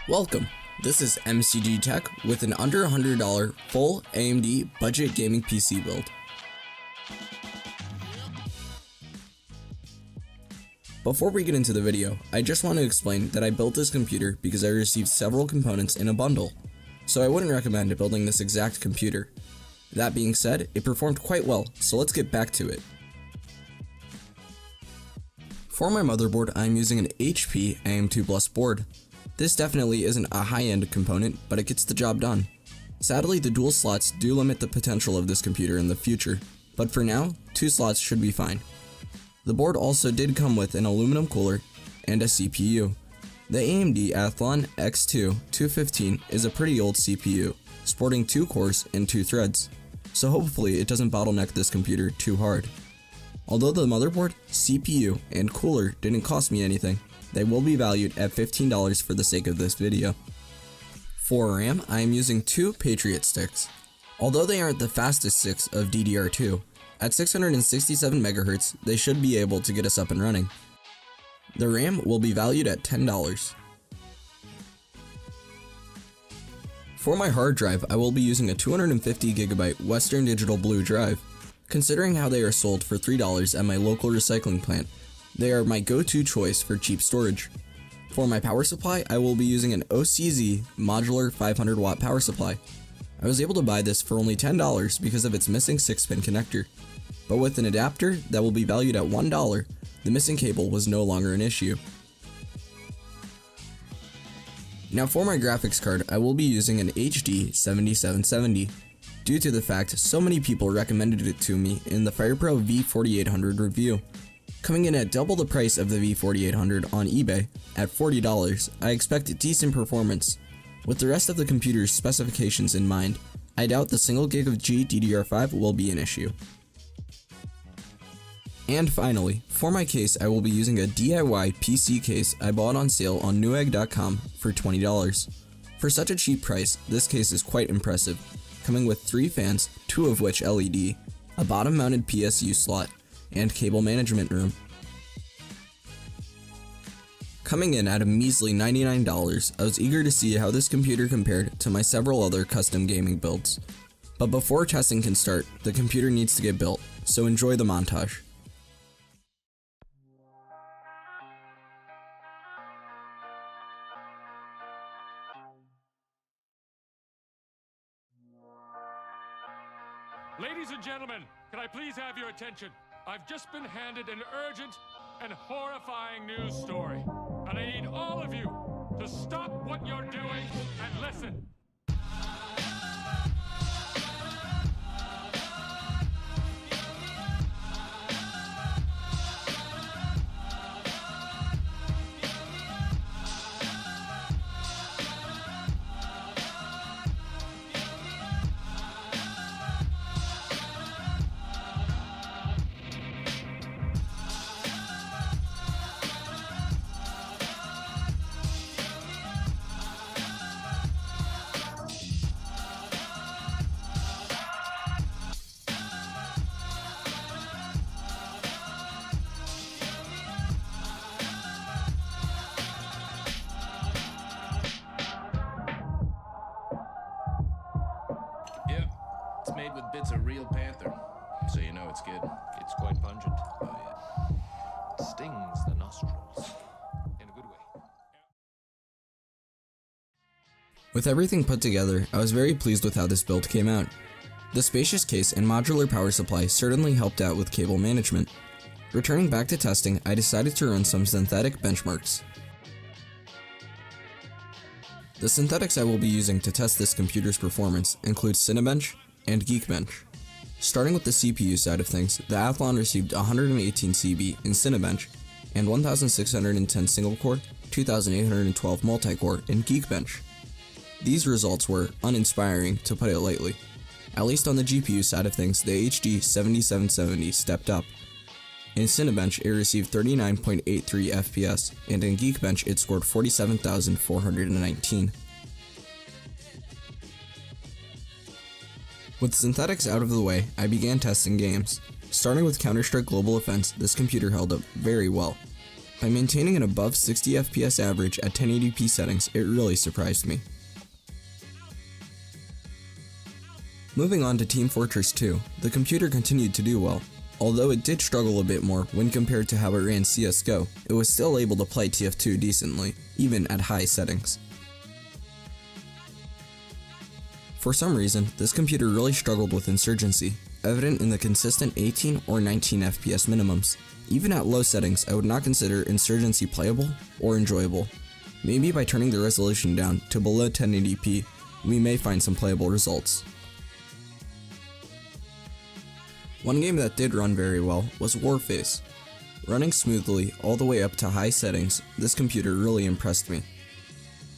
Welcome, this is MCG Tech with an under $100 full AMD budget gaming PC build. Before we get into the video, I just want to explain that I built this computer because I received several components in a bundle, so I wouldn't recommend building this exact computer. That being said, it performed quite well, so let's get back to it. For my motherboard, I am using an HP AM2 Plus board. This definitely isn't a high-end component, but it gets the job done. Sadly, the dual slots do limit the potential of this computer in the future, but for now, 2 slots should be fine. The board also did come with an aluminum cooler and a CPU. The AMD Athlon X2 215 is a pretty old CPU, sporting 2 cores and 2 threads, so hopefully it doesn't bottleneck this computer too hard. Although the motherboard, CPU, and cooler didn't cost me anything, they will be valued at $15 for the sake of this video. For RAM, I am using 2 Patriot sticks. Although they aren't the fastest sticks of DDR2, at 667 MHz, they should be able to get us up and running. The RAM will be valued at $10. For my hard drive, I will be using a 250GB Western Digital Blue drive. Considering how they are sold for $3 at my local recycling plant, they are my go-to choice for cheap storage. For my power supply, I will be using an OCZ modular 500 watt power supply. I was able to buy this for only $10 because of its missing 6-pin connector. But with an adapter that will be valued at $1, the missing cable was no longer an issue. Now for my graphics card, I will be using an HD 7770. Due to the fact so many people recommended it to me in the FirePro V4800 review. Coming in at double the price of the V4800 on eBay, at $40, I expect decent performance. With the rest of the computer's specifications in mind, I doubt the single gig of GDDR5 will be an issue. And finally, for my case, I will be using a DIY PC case I bought on sale on Newegg.com for $20. For such a cheap price, this case is quite impressive, coming with 3 fans, 2 of which LED, a bottom-mounted PSU slot, and cable management room. Coming in at a measly $99, I was eager to see how this computer compared to my several other custom gaming builds. But before testing can start, the computer needs to get built, so enjoy the montage. Ladies and gentlemen, can I please have your attention? I've just been handed an urgent and horrifying news story, and I need all of you to stop what you're doing and listen. Made with bits of real panther, so you know it's good. It's quite pungent. Oh yeah. It stings the nostrils in a good way. With everything put together, I was very pleased with how this build came out. The spacious case and modular power supply certainly helped out with cable management. Returning back to testing, I decided to run some synthetic benchmarks. The synthetics I will be using to test this computer's performance include Cinebench and Geekbench. Starting with the CPU side of things, the Athlon received 118 CB in Cinebench and 1610 single-core, 2812 multi-core in Geekbench. These results were uninspiring, to put it lightly. At least on the GPU side of things, the HD 7770 stepped up. In Cinebench, it received 39.83 FPS, and in Geekbench, it scored 47,419. With synthetics out of the way, I began testing games. Starting with Counter-Strike Global Offense, this computer held up very well. By maintaining an above 60 FPS average at 1080p settings, it really surprised me. Moving on to Team Fortress 2, the computer continued to do well. Although it did struggle a bit more when compared to how it ran CSGO, it was still able to play TF2 decently, even at high settings. For some reason, this computer really struggled with insurgency, evident in the consistent 18 or 19 FPS minimums. Even at low settings, I would not consider insurgency playable or enjoyable. Maybe by turning the resolution down to below 1080p, we may find some playable results. One game that did run very well was Warface. Running smoothly all the way up to high settings, this computer really impressed me.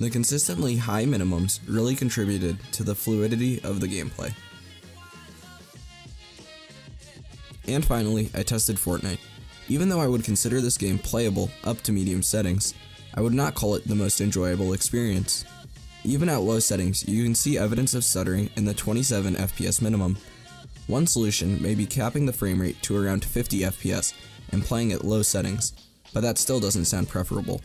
The consistently high minimums really contributed to the fluidity of the gameplay. And finally, I tested Fortnight. Even though I would consider this game playable up to medium settings, I would not call it the most enjoyable experience. Even at low settings, you can see evidence of stuttering in the 27 FPS minimum. One solution may be capping the frame rate to around 50 FPS and playing at low settings, but that still doesn't sound preferable.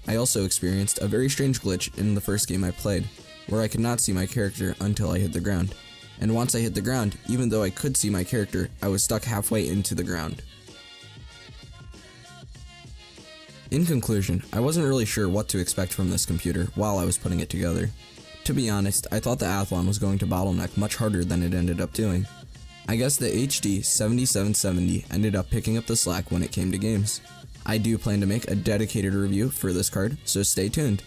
I also experienced a very strange glitch in the first game I played, where I could not see my character until I hit the ground. And once I hit the ground, even though I could see my character, I was stuck halfway into the ground. In conclusion, I wasn't really sure what to expect from this computer while I was putting it together. To be honest, I thought the Athlon was going to bottleneck much harder than it ended up doing. I guess the HD 7770 ended up picking up the slack when it came to games. I do plan to make a dedicated review for this card, so stay tuned.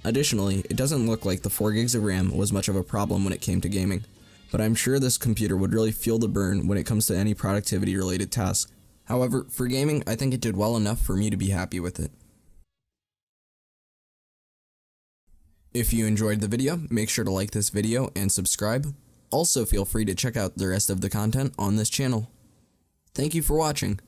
Additionally, it doesn't look like the 4 gigs of RAM was much of a problem when it came to gaming, but I'm sure this computer would really feel the burn when it comes to any productivity related task. However, for gaming, I think it did well enough for me to be happy with it. If you enjoyed the video, make sure to like this video and subscribe. Also feel free to check out the rest of the content on this channel. Thank you for watching.